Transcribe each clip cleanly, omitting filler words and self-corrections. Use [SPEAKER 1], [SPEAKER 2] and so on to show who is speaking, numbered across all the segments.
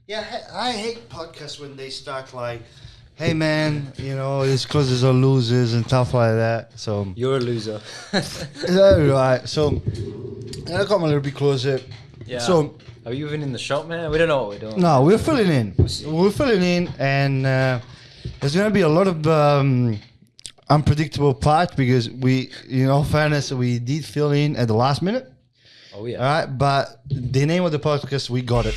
[SPEAKER 1] Yeah, I hate podcasts when they start like, "Hey man, it's closers or losers and stuff like that." So
[SPEAKER 2] You're a loser.
[SPEAKER 1] right. So I come a little bit closer.
[SPEAKER 2] Yeah.
[SPEAKER 1] So
[SPEAKER 2] Are you even in the shop, man? We don't know what we're doing.
[SPEAKER 1] no, we're filling in.
[SPEAKER 2] see.
[SPEAKER 1] We're filling in, and there's gonna be a lot of unpredictable part because we, in all fairness, we did fill in at the last minute.
[SPEAKER 2] Oh yeah.
[SPEAKER 1] All right, but the name of the podcast, we got it.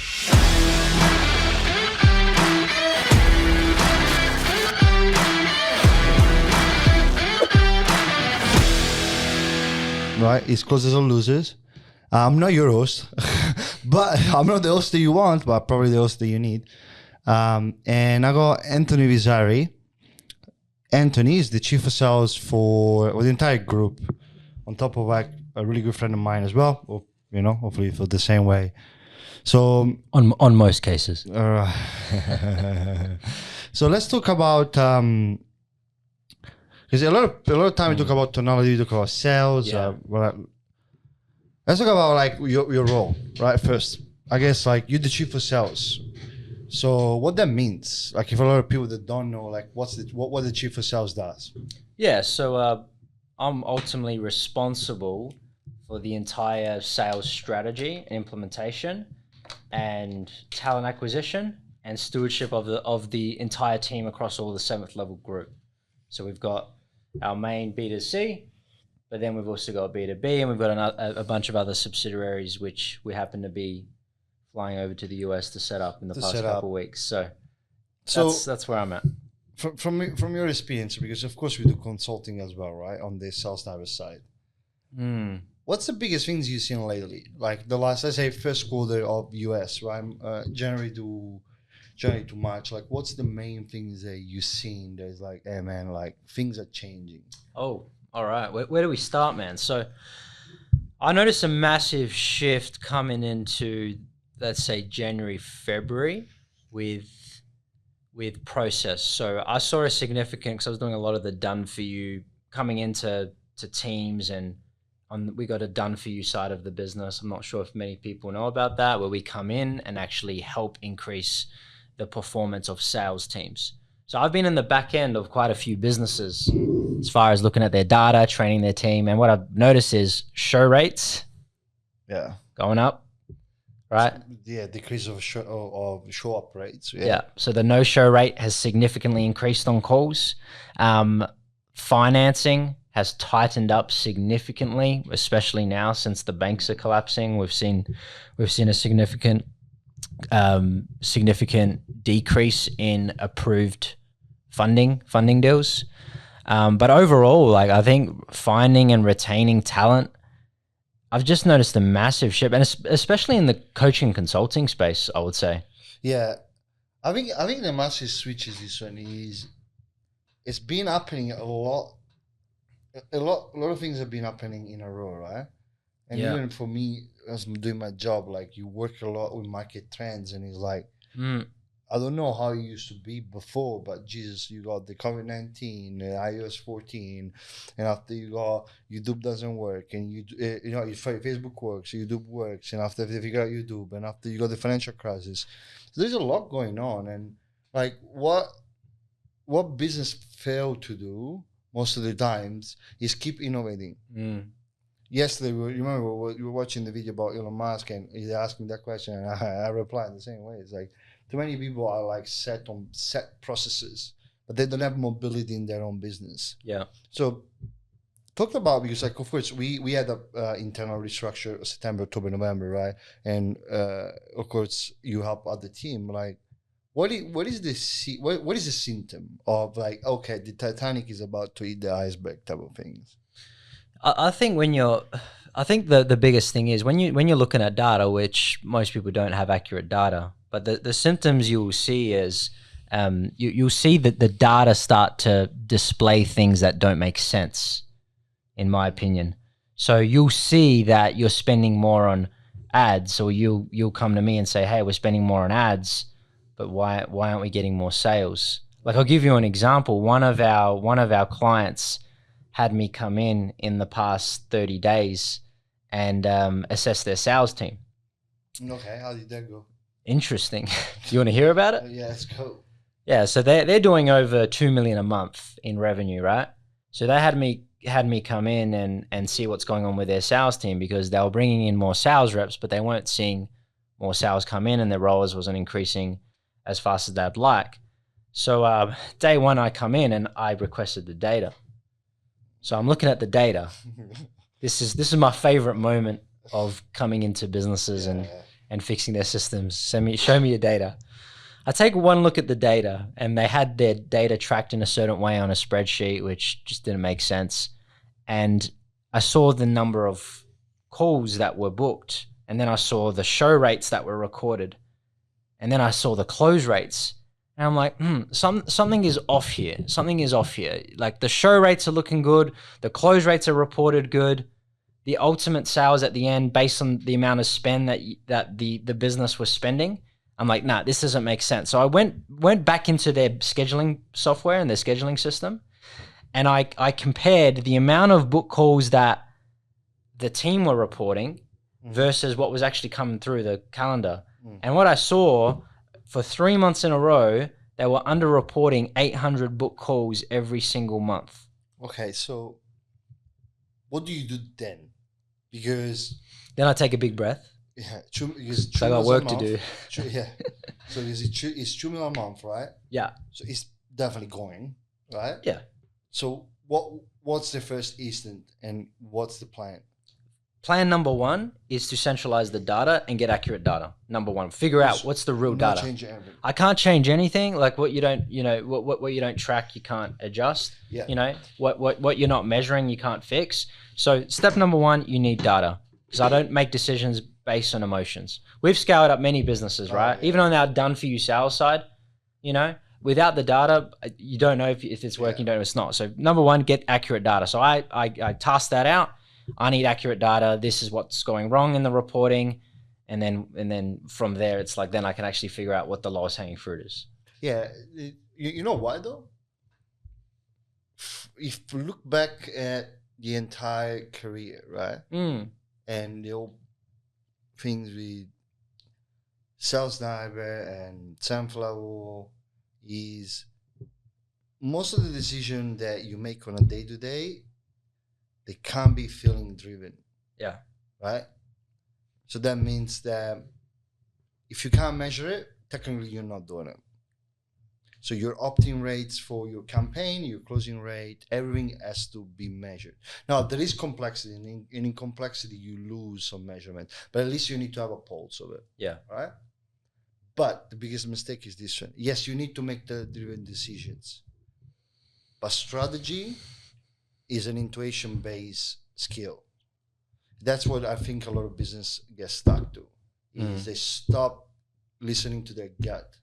[SPEAKER 1] Right, it's closers or losers. I'm not your host, but I'm not the host that you want, but probably the host that you need. And I got Anthony Vizzari. Anthony is the chief of sales for the entire group, on top of like a really good friend of mine as well. Or, hopefully you feel the same way. So
[SPEAKER 2] On most cases.
[SPEAKER 1] So let's talk about because a lot of time we talk about technology, we talk about sales.
[SPEAKER 2] Yeah.
[SPEAKER 1] Let's talk about like your role, right? First, I guess like you're the chief of sales. So what that means, like if a lot of people that don't know, like what the chief of sales does.
[SPEAKER 2] Yeah. So I'm ultimately responsible for the entire sales strategy and implementation, and talent acquisition and stewardship of the entire team across all the 7th level group. So we've got our main B2C, but then we've also got B2B, and we've got a bunch of other subsidiaries which we happen to be flying over to the US to set up in the past couple of weeks. So that's where I'm at.
[SPEAKER 1] From your experience, because of course we do consulting as well, right, on the sales type side. What's the biggest things you've seen lately? Like the last, let's say, first quarter of US, right? January to March. Like, what's the main things that you've seen? There's like, hey man, like things are changing.
[SPEAKER 2] Oh, all right. Where do we start, man? So I noticed a massive shift coming into, let's say, January, February with process. So I saw a significant, because I was doing a lot of the done for you coming into teams, and we got a done for you side of the business. I'm not sure if many people know about that, where we come in and actually help increase the performance of sales teams. So I've been in the back end of quite a few businesses as far as looking at their data, training their team. And what I've noticed is show rates going up, right?
[SPEAKER 1] Yeah, decrease of show up rates.
[SPEAKER 2] Yeah. So the no-show rate has significantly increased on calls. Financing has tightened up significantly, especially now since the banks are collapsing. We've seen a significant decrease in approved funding deals. But overall, like I think finding and retaining talent, I've just noticed a massive shift, and especially in the coaching consulting space, I would say.
[SPEAKER 1] Yeah, I think the massive switch is this one is it's been happening a lot. A lot of things have been happening in a row, right? And even for me, as I'm doing my job, like you work a lot with market trends, and it's like, I don't know how it used to be before, but Jesus, you got the COVID-19, iOS 14, and after you got YouTube doesn't work, and Facebook works, YouTube works, and after they figure out YouTube, and after you got the financial crisis, so there's a lot going on, and like what business failed to do most of the times is keep innovating. Yesterday, you were watching the video about Elon Musk, and he's asking that question, and I replied in the same way. It's like, too many people are like set processes, but they don't have mobility in their own business. Yeah. So talked about, because like, of course, we had a internal restructure September, October, November, right? And of course, you help other team. Like, what is the symptom of like, okay, the Titanic is about to eat the iceberg type of things?
[SPEAKER 2] I think the biggest thing is when you're looking at data, which most people don't have accurate data, but the symptoms you will see is you'll see that the data start to display things that don't make sense, in my opinion. So you'll see that you're spending more on ads, or you'll come to me and say, hey, we're spending more on ads, but why aren't we getting more sales? Like, I'll give you an example. One of our clients had me come in the past 30 days and assess their sales team.
[SPEAKER 1] Okay, how did that go?
[SPEAKER 2] Interesting. You want to hear about it?
[SPEAKER 1] Yeah, let's go.
[SPEAKER 2] Yeah, so they're doing over 2 million a month in revenue, right? So they had me come in and see what's going on with their sales team, because they were bringing in more sales reps, but they weren't seeing more sales come in, and their rollers wasn't increasing as fast as they'd like. So day one, I come in and I requested the data. So I'm looking at the data. This is my favorite moment of coming into businesses and fixing their systems. Show me your data. I take one look at the data, and they had their data tracked in a certain way on a spreadsheet, which just didn't make sense. And I saw the number of calls that were booked, and then I saw the show rates that were recorded, and then I saw the close rates. And I'm like, something is off here. Something is off here. Like, the show rates are looking good. The close rates are reported good. The ultimate sales at the end, based on the amount of spend that the business was spending, I'm like, nah, this doesn't make sense. So I went back into their scheduling software and their scheduling system, and I compared the amount of book calls that the team were reporting versus what was actually coming through the calendar. And what I saw, for 3 months in a row, they were underreporting 800 book calls every single month.
[SPEAKER 1] Okay, so what do you do then? Because
[SPEAKER 2] then I take a big breath.
[SPEAKER 1] Yeah,
[SPEAKER 2] I got work to do.
[SPEAKER 1] Yeah, so it's 2 million a month, right?
[SPEAKER 2] Yeah.
[SPEAKER 1] So it's definitely going, right?
[SPEAKER 2] Yeah.
[SPEAKER 1] So what's the first instant, and what's the plan?
[SPEAKER 2] Plan number one is to centralize the data and get accurate data. Number one, figure out what's the real data.
[SPEAKER 1] Change everything.
[SPEAKER 2] I can't change anything. Like, what you don't, what you don't track, you can't adjust.
[SPEAKER 1] Yeah.
[SPEAKER 2] What you're not measuring, you can't fix. So step number one, you need data, because I don't make decisions based on emotions. We've scaled up many businesses, right? Yeah. Even on our done for you sales side, without the data, you don't know if it's working, you don't know if it's not. So number one, get accurate data. So I task that out. I need accurate data. This is what's going wrong in the reporting. And then from there, it's like, then I can actually figure out what the lowest hanging fruit is.
[SPEAKER 1] Yeah. You know why though? If you look back at the entire career, right? And the old things with Sales Diver and Sunflower, is most of the decision that you make on a day-to-day, they can't be feeling driven.
[SPEAKER 2] Yeah.
[SPEAKER 1] Right? So that means that if you can't measure it, technically you're not doing it. So your opt-in rates for your campaign, your closing rate, everything has to be measured. Now, there is complexity, and in complexity, you lose some measurement, but at least you need to have a pulse of it.
[SPEAKER 2] Yeah.
[SPEAKER 1] Right? But the biggest mistake is this one. Yes, you need to make the driven decisions, but strategy is an intuition-based skill. That's what I think a lot of business gets stuck to, is they stop listening to their gut,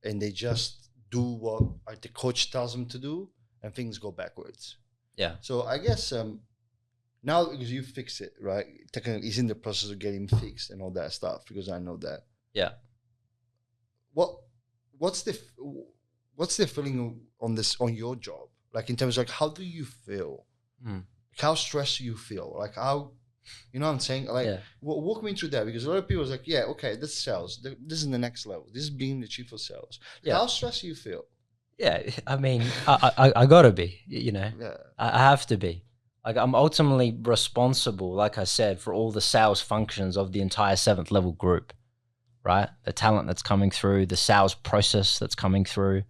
[SPEAKER 1] and they just do what the coach tells them to do, and things go backwards.
[SPEAKER 2] Yeah.
[SPEAKER 1] So I guess now, because you fix it, right? Technically, it's in the process of getting fixed and all that stuff, because I know that.
[SPEAKER 2] Yeah.
[SPEAKER 1] What's the feeling on your job? Like, in terms of, like, how do you feel? How stressed do you feel? Like, how, you know what I'm saying? Like, walk me through that, because a lot of people is like, yeah, okay, this sales. This is the next level. This is being the chief of sales. Yeah. How stressed do you feel?
[SPEAKER 2] Yeah, I mean, I gotta be, Yeah. I have to be. Like, I'm ultimately responsible, like I said, for all the sales functions of the entire 7th level group, right? The talent that's coming through, the sales process that's coming through.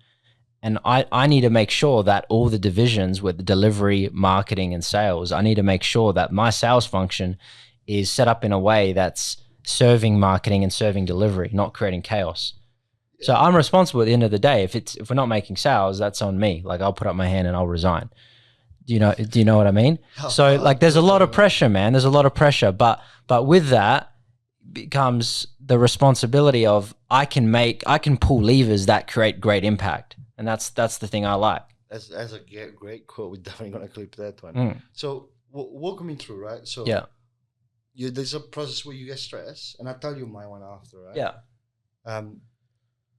[SPEAKER 2] And I need to make sure that all the divisions with delivery, marketing, and sales, I need to make sure that my sales function is set up in a way that's serving marketing and serving delivery, not creating chaos. So I'm responsible at the end of the day. If we're not making sales, that's on me. Like, I'll put up my hand and I'll resign. Do you know what I mean? So, like, there's a lot of pressure, man. There's a lot of pressure, but with that becomes the responsibility of I can pull levers that create great impact. And that's the thing I like.
[SPEAKER 1] That's a great quote. We're definitely going to clip that one. So walk me through, right? So there's a process where you get stressed, and I'll tell you my one after, right?
[SPEAKER 2] Yeah.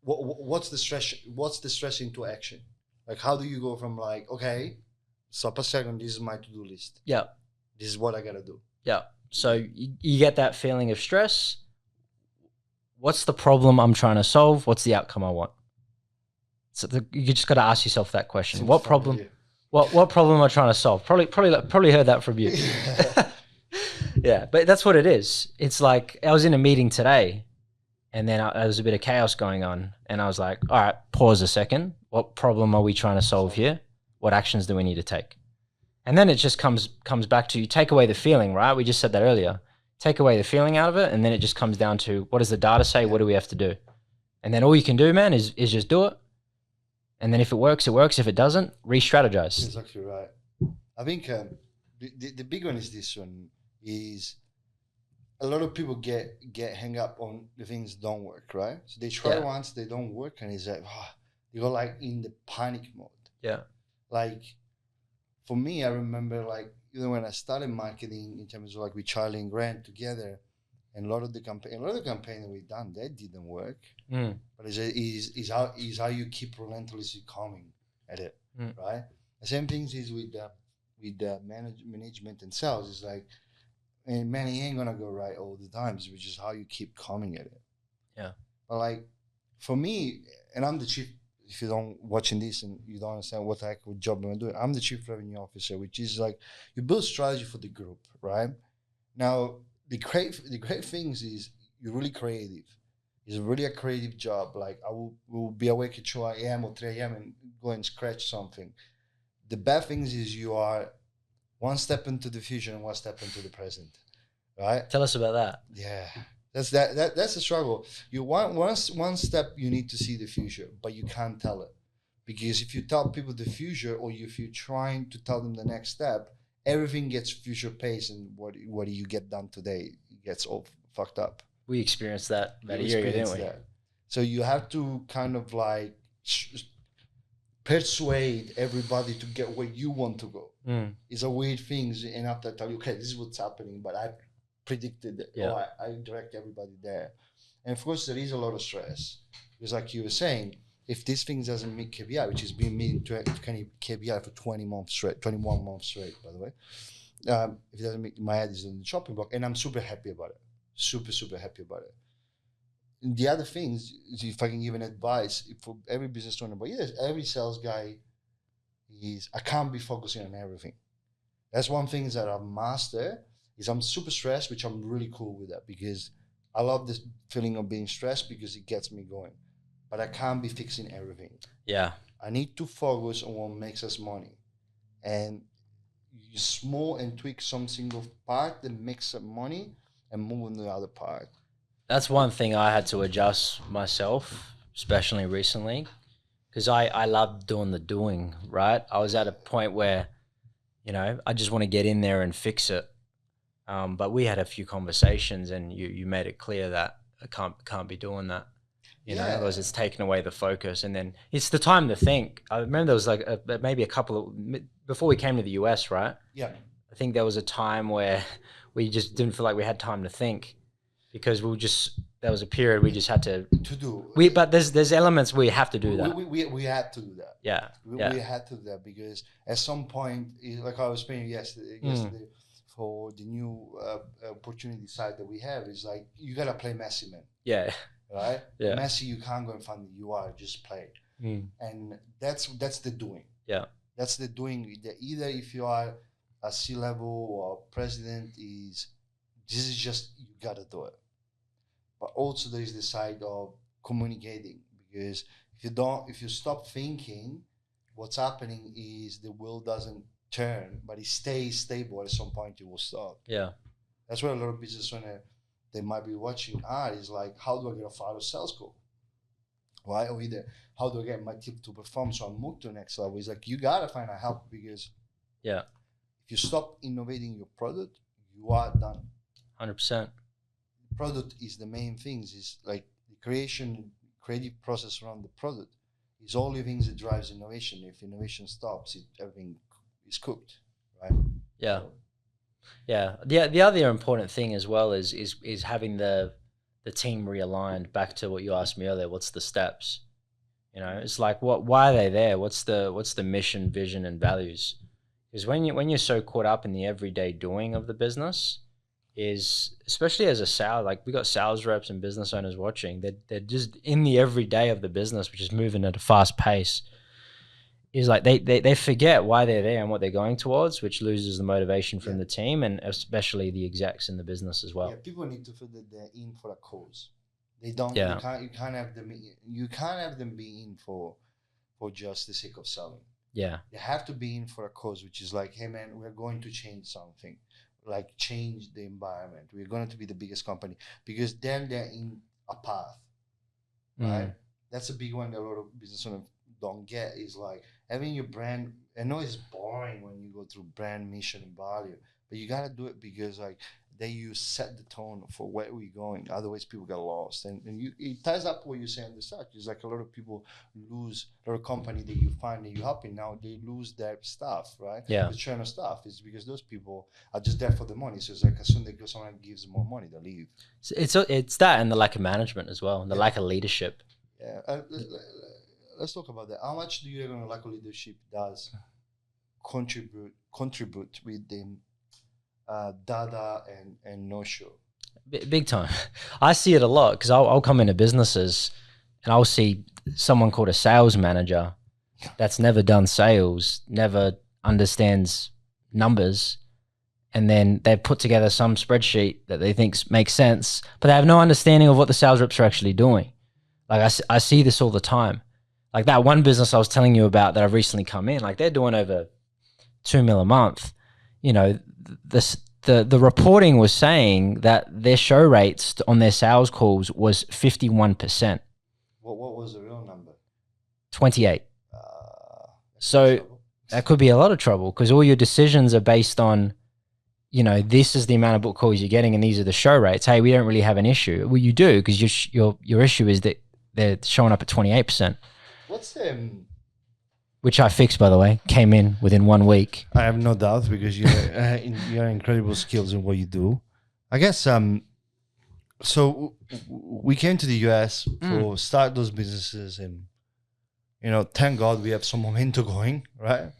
[SPEAKER 1] What's the stress? What's the stress into action? Like, how do you go from, like, okay, stop a second, this is my to-do list.
[SPEAKER 2] Yeah.
[SPEAKER 1] This is what I got to do.
[SPEAKER 2] Yeah. So you get that feeling of stress. what's the problem I'm trying to solve? What's the outcome I want? So you just got to ask yourself that question.
[SPEAKER 1] Seems
[SPEAKER 2] What
[SPEAKER 1] familiar.
[SPEAKER 2] problem? What problem am I trying to solve? Probably heard that from you. Yeah, but that's what it is. It's like I was in a meeting today, and then there was a bit of chaos going on, and I was like, all right, pause a second. What problem are we trying to solve here? What actions do we need to take? And then it just comes back to, you take away the feeling, right? We just said that earlier. Take away the feeling out of it, and then it just comes down to, what does the data say? What do we have to do? And then all you can do, man, is just do it. And then if it works, it works. If it doesn't, re-strategize.
[SPEAKER 1] Exactly right. I think the big one is this one, is a lot of people get hung up on the things that don't work, right? So they try once, they don't work, and it's like, you go like in the panic mode.
[SPEAKER 2] Yeah.
[SPEAKER 1] Like for me, I remember like even when I started marketing in terms of like with Charlie and Grant together, and a lot of the campaign that we've done, that didn't work. But is how you keep relentlessly coming at it, right? The same things is with the management and sales. It's like, and man, it ain't gonna go right all the times, which is how you keep coming at it.
[SPEAKER 2] Yeah.
[SPEAKER 1] But like for me, and I'm the chief. If you don't watching this and you don't understand what the heck job I'm doing, I'm the chief revenue officer, which is like you build strategy for the group, right? Now the great things is you're really creative. It's really a creative job. Like I will be awake at 2 a.m. or 3 a.m. and go and scratch something. The bad things is you are one step into the future and one step into the present, right?
[SPEAKER 2] Tell us about that.
[SPEAKER 1] Yeah, that's the struggle. You want one step, you need to see the future, but you can't tell it, because if you tell people the future, or if you're trying to tell them the next step, everything gets future paced, and what do you get done today? It gets all fucked up.
[SPEAKER 2] We experienced that about a year ago, didn't we? That.
[SPEAKER 1] So you have to kind of like persuade everybody to get where you want to go. It's a weird thing, and after I tell you, okay, this is what's happening, but I predicted it, or I direct everybody there. And of course, there is a lot of stress, because like you were saying, if this thing doesn't meet KPI, which has been meeting KPI for 21 months straight, by the way, if it doesn't meet, my head is on the chopping block, and I'm super happy about it. Super happy about it. And the other things, if I can give an advice for every business owner, but yes, every sales guy I can't be focusing on everything. That's one thing that I've mastered, is I'm super stressed, which I'm really cool with that, because I love this feeling of being stressed because it gets me going. But I can't be fixing everything.
[SPEAKER 2] Yeah.
[SPEAKER 1] I need to focus on what makes us money. And you small and tweak some single part that makes up money and move on the other part.
[SPEAKER 2] That's one thing I had to adjust myself, especially recently, because I love doing the doing, right? I was at a point where, I just want to get in there and fix it. But we had a few conversations, and you made it clear that I can't be doing that. You know, because it's taken away the focus, and then it's the time to think. I remember there was like maybe a couple of, before we came to the US, right?
[SPEAKER 1] Yeah.
[SPEAKER 2] I think there was a time where we just didn't feel like we had time to think, because there was a period we just had to
[SPEAKER 1] do.
[SPEAKER 2] But there's elements where you have to do that.
[SPEAKER 1] We had to do that.
[SPEAKER 2] Yeah.
[SPEAKER 1] We had to do that, because at some point, like I was saying yesterday for the new opportunity side that we have, is like, you gotta play messy, man.
[SPEAKER 2] Yeah.
[SPEAKER 1] Right?
[SPEAKER 2] Yeah.
[SPEAKER 1] Messy, you can't go and find the UI, just play. And that's the doing.
[SPEAKER 2] Yeah.
[SPEAKER 1] That's the doing. Either if you are a C-level or president, this is just, you gotta do it. But also there is the side of communicating, because if you stop thinking, what's happening is the wheel doesn't turn, but it stays stable. At some point it will stop.
[SPEAKER 2] Yeah.
[SPEAKER 1] That's where a lot of business owners, they might be watching is like, how do I get a file sales goal? Right? Or either, how do I get my team to perform so I move to the next level? It's like, you gotta find a help, because if you stop innovating your product, you are done.
[SPEAKER 2] 100%.
[SPEAKER 1] Product is the main things. Is like the creative process around the product is all the things that drives innovation. If innovation stops, everything is cooked, right?
[SPEAKER 2] Yeah. Yeah. The other important thing as well is having the team realigned. Back to what you asked me earlier, what's the steps? It's like, why are they there? What's the mission, vision, and values? Because when you're so caught up in the everyday doing of the business, is, especially as a sales, like we got sales reps and business owners watching, they're just in the everyday of the business, which is moving at a fast pace. Is like they forget why they're there and what they're going towards, which loses the motivation from the team and especially the execs in the business as well.
[SPEAKER 1] Yeah, people need to feel that they're in for a cause. They don't.
[SPEAKER 2] Yeah.
[SPEAKER 1] You can't have them. You can't have them be in for just the sake of selling.
[SPEAKER 2] Yeah.
[SPEAKER 1] They have to be in for a cause, which is like, hey man, we're going to change something, like change the environment. We're going to be the biggest company, because then they're in a path, right? That's a big one that a lot of business owners don't get, is like having your brand. I know it's boring when you go through brand, mission, and value, but you gotta do it because like then you set the tone for where we're going. Otherwise, people get lost, and it ties up what you say on the start. It's like a lot of people lose, a lot of company that you find that you're helping now, they lose their staff, right?
[SPEAKER 2] Yeah.
[SPEAKER 1] The churn of staff is because those people are just there for the money. So it's like as soon as someone gives them more money, they leave.
[SPEAKER 2] It's that and the lack of management as well, and the lack of leadership.
[SPEAKER 1] Yeah. Let's talk about that. How much do you reckon lack of leadership does contribute with the data and no show?
[SPEAKER 2] Big time. I see it a lot because I'll come into businesses and I'll see someone called a sales manager that's never done sales, never understands numbers, and then they've put together some spreadsheet that they think makes sense, but they have no understanding of what the sales reps are actually doing. Like I see this all the time. Like that one business I was telling you about that I've recently come in, like they're doing over $2 million a month. You know, the reporting was saying that their show rates on their sales calls was 51%.
[SPEAKER 1] What was the real number?
[SPEAKER 2] 28. So that could be a lot of trouble because all your decisions are based on, you know, this is the amount of book calls you're getting and these are the show rates. Hey, we don't really have an issue. Well, you do, because your issue is that they're showing up at 28%.
[SPEAKER 1] What's
[SPEAKER 2] which I fixed, by the way, came in within 1 week.
[SPEAKER 1] I have no doubt, because you have incredible skills in what you do. I guess so we came to the US to start those businesses, and you know, thank God we have some momentum going, right?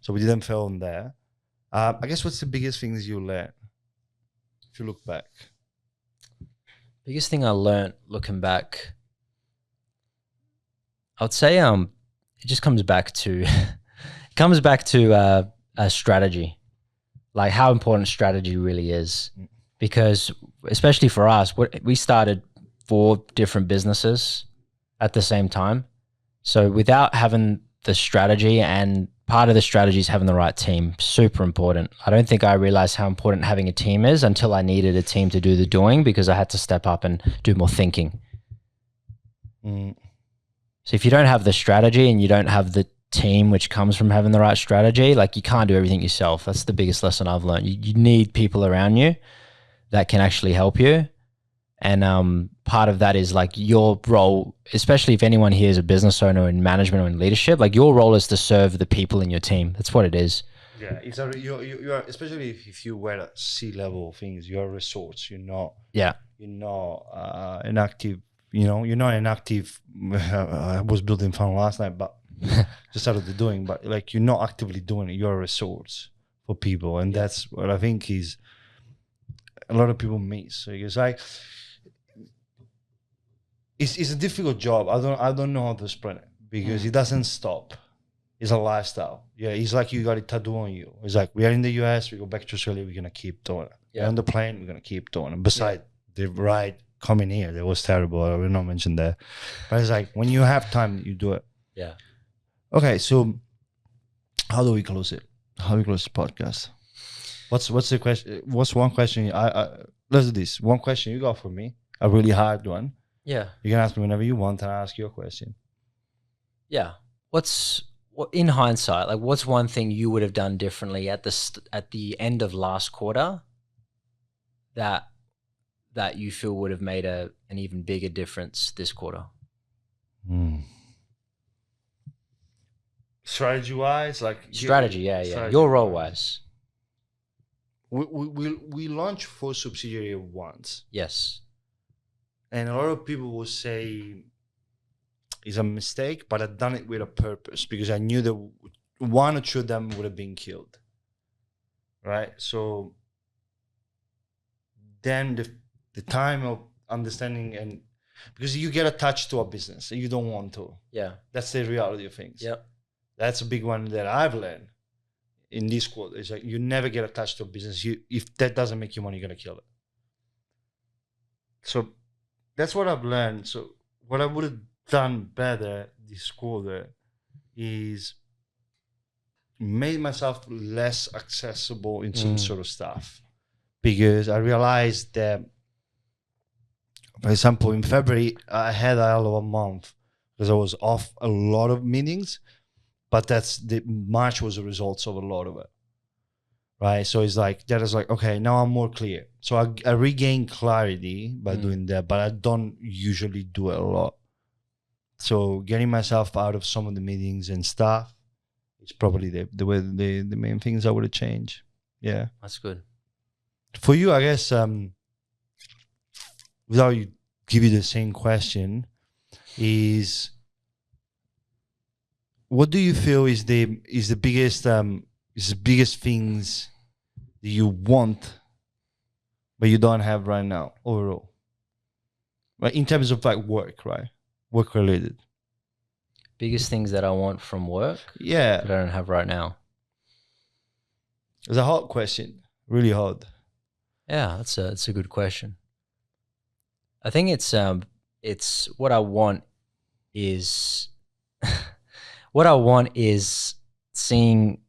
[SPEAKER 1] So we didn't fail on there. I guess what's the biggest things you learned if you look back?
[SPEAKER 2] Biggest thing I learned looking back, I would say it just comes back to a strategy, like how important strategy really is. Because especially for us, we started 4 different businesses at the same time. So without having the strategy, and part of the strategy is having the right team, super important. I don't think I realized how important having a team is until I needed a team to do the doing, because I had to step up and do more thinking. So if you don't have the strategy and you don't have the team which comes from having the right strategy, like you can't do everything yourself. That's the biggest lesson I've learned. You need people around you that can actually help you. And part of that is like your role, especially if anyone here is a business owner in management or in leadership, like your role is to serve the people in your team. That's what it is.
[SPEAKER 1] Yeah, it's you are, especially if you wear C-level things, you're a resource. You're not an active. You know, you're not an active. I was building fun last night, but just started the doing. But like, you're not actively doing it. You're a resource for people, and that's what I think is a lot of people miss. So it's like it's a difficult job. I don't know how to explain it, because it doesn't stop. It's a lifestyle. Yeah, it's like you got a tattoo on you. It's like, we are in the US, we go back to Australia, we're gonna keep doing it. Yeah. We're on the plane, we're gonna keep doing it. Besides the ride coming here, that was terrible. I will not mention that. But it's like, when you have time, you do it.
[SPEAKER 2] Yeah.
[SPEAKER 1] Okay, so how do we close it? How do we close the podcast? What's the question? What's one question? Let's do this. One question you got for me, a really hard one.
[SPEAKER 2] Yeah.
[SPEAKER 1] You can ask me whenever you want, and I'll ask you a question.
[SPEAKER 2] Yeah. In hindsight, like what's one thing you would have done differently at the end of last quarter that you feel would have made an even bigger difference this quarter?
[SPEAKER 1] Strategy-wise,
[SPEAKER 2] yeah. Your role-wise.
[SPEAKER 1] We launched 4 subsidiaries once.
[SPEAKER 2] Yes.
[SPEAKER 1] And a lot of people will say it's a mistake, but I've done it with a purpose, because I knew that 1 or 2 of them would have been killed. Right? So then the time of understanding, and because you get attached to a business and you don't want to.
[SPEAKER 2] Yeah.
[SPEAKER 1] That's the reality of things.
[SPEAKER 2] Yeah.
[SPEAKER 1] That's a big one that I've learned in this quote. It's like, you never get attached to a business. If that doesn't make you money, you're going to kill it. So that's what I've learned. So what I would have done better this quarter is made myself less accessible in some sort of stuff, because I realized that, for example, in February, I had a hell of a month because I was off a lot of meetings, but March was a result of a lot of it, right? So it's like, that is like, okay, now I'm more clear. So I regained clarity by doing that, but I don't usually do it a lot. So getting myself out of some of the meetings and stuff is probably the main things I would have changed. Yeah.
[SPEAKER 2] That's good.
[SPEAKER 1] For you, I guess, without you give you the same question, is what do you feel is the biggest things that you want but you don't have right now overall, right? In terms of like work, right? Work related.
[SPEAKER 2] Biggest things that I want from work?
[SPEAKER 1] Yeah.
[SPEAKER 2] That I don't have right now.
[SPEAKER 1] It's a hard question. Really hard.
[SPEAKER 2] Yeah, that's a good question. I think it's what I want is seeing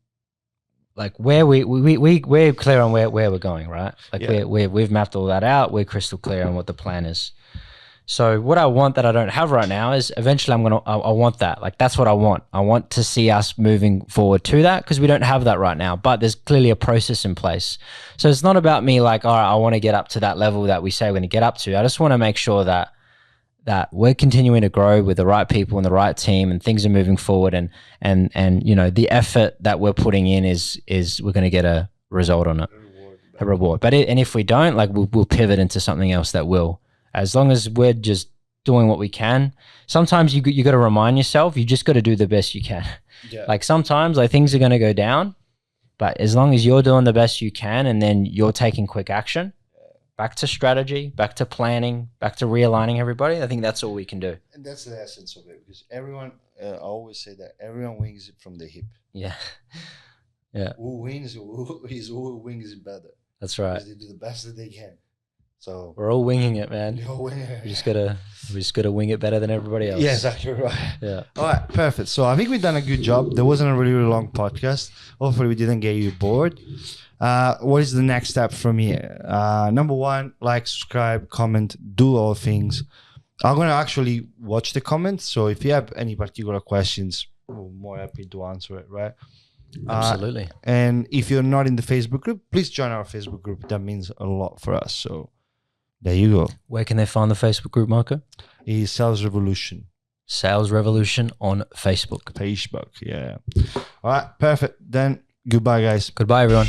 [SPEAKER 2] like where we're clear on where we're going, right? Like we've mapped all that out. We're crystal clear on what the plan is. So what I want that I don't have right now is eventually I want that. Like that's what I want. I want to see us moving forward to that, because we don't have that right now, but there's clearly a process in place. So it's not about me like, all right, I want to get up to that level that we say we're going to get up to. I just want to make sure that we're continuing to grow with the right people and the right team, and things are moving forward, and you know, the effort that we're putting in is we're going to get a result on it, a reward. But if we don't, like we'll pivot into something else that will. As long as we're just doing what we can. Sometimes you got to remind yourself, you just got to do the best you can. Yeah. Like sometimes like things are going to go down, but as long as you're doing the best you can, and then you're taking quick action, back to strategy, back to planning, back to realigning everybody, I think that's all we can do.
[SPEAKER 1] And that's the essence of it, because everyone, I always say that everyone wings it from the hip.
[SPEAKER 2] Yeah. Yeah.
[SPEAKER 1] Who wins it better.
[SPEAKER 2] That's right.
[SPEAKER 1] Because they do the best that they can. So
[SPEAKER 2] we're all winging it, man.
[SPEAKER 1] You're winging it.
[SPEAKER 2] We just gotta wing it better than everybody else.
[SPEAKER 1] Yeah, exactly right.
[SPEAKER 2] Yeah.
[SPEAKER 1] All right, perfect. So I think we've done a good job. There wasn't a really, really long podcast. Hopefully we didn't get you bored. What is the next step from here? Number one, like, subscribe, comment, do all things. I'm gonna actually watch the comments. So if you have any particular questions, we're more happy to answer it, right?
[SPEAKER 2] Absolutely.
[SPEAKER 1] And if you're not in the Facebook group, please join our Facebook group. That means a lot for us. So there you go.
[SPEAKER 2] Where can they find the Facebook group, Marco?
[SPEAKER 1] It's Sales Revolution.
[SPEAKER 2] Sales Revolution on Facebook.
[SPEAKER 1] Facebook, yeah. All right, perfect. Then goodbye, guys.
[SPEAKER 2] Goodbye, everyone.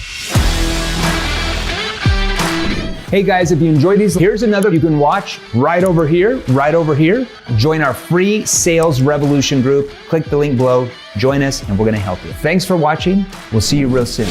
[SPEAKER 3] Hey guys, if you enjoyed these, here's another you can watch right over here, right over here. Join our free Sales Revolution group. Click the link below, join us, and we're gonna help you. Thanks for watching. We'll see you real soon.